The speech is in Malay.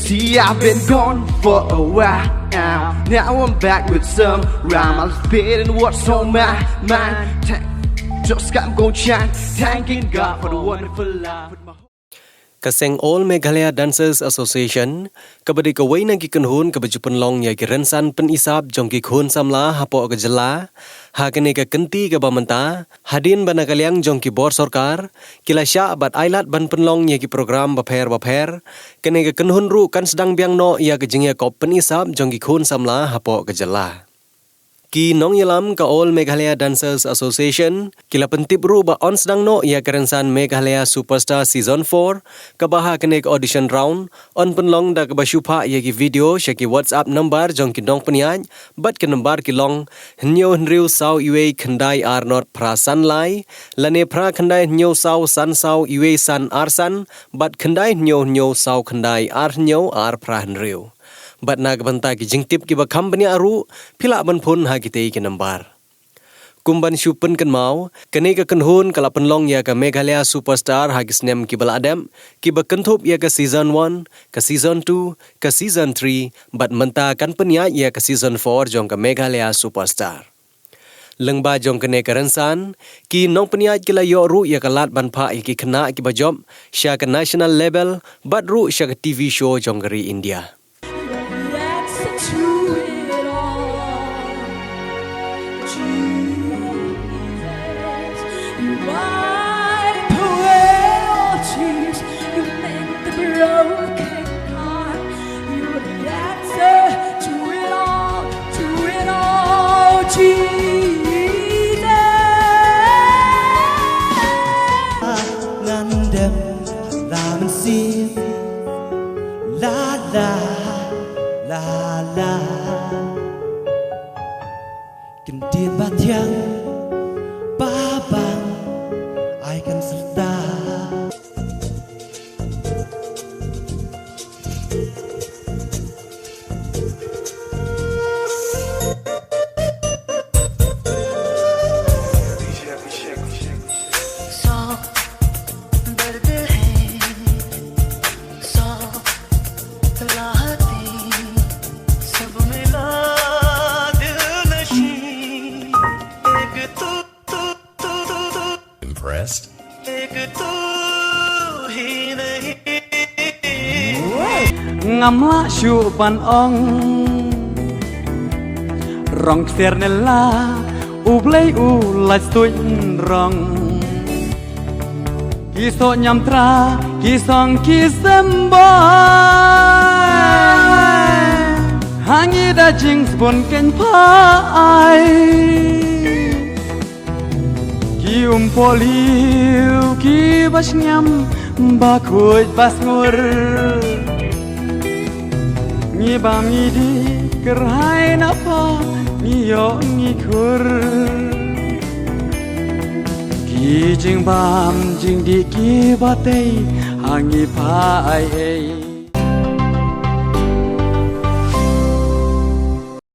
See, I've been gone for a while. Now I'm back with some rhyme. I'll spit and what's on my mind. Just I'm gonna chant, thanking God for the wonderful life. Kaseng All Meghalaya Dancers Association kabadi kawai nagi kanhun kabaju penlong ya Rynsan penisap jongki khun samla hapo ke jela hakene ka kenti ka BYNTA hadin bana kaliang jongki bor sarkar kilasya bat ailat ban penlong ya ki program baper kene ka kanhun ru kan sedang biang no ya ke jingya kop penisap jongki khun samla hapo ke jela Ki nong yalam ka All Meghalaya Dancers Association kila pentip ru ba on sedang no ia Rynsan Meghalaya Superstar Season 4 kabaha kenek audition round on penlong da kabashupa ia ki video syaki WhatsApp number jong ki dong peniaj bat ke number ki long hnyo hnriu sau iwe khandai ar not prasan lai lane pra khandai hnyo sau san sau iwe san arsan bat khandai hnyo sau khandai ar hnyo ar pra hnriu Bat na BYNTA ki jingtip ki bakam bani aru pila ban phun ha ki tei ki nambar. Kumban syupen kan mau kene ka kanhun kala penlong ya ka Meghalaya Superstar ha ki snem ki baladam ki bakenthup ya ka season 1 ka season 2 ka season 3 bat BYNTA kan penya ya ka season 4 jong ka Meghalaya Superstar. Lengba jong kene ka Rynsan ki nong penya ki la yo ru ya ka lat ban pha ki khna ki bajom sya ka national level bat ru sya ka TV show jong gari India. Kentir batiang babang ai kan serta ngamla syu pan ong rong sternela ublei ulai stuin rong kiso nyamtra kisong kisemba hangi da jing spon ken pai ki poliu ki basnyam bakuj basngur Ngi bam ngi di kerhai napa ngiyo ngi kur Ki jing bam jing di ki batei hangi pai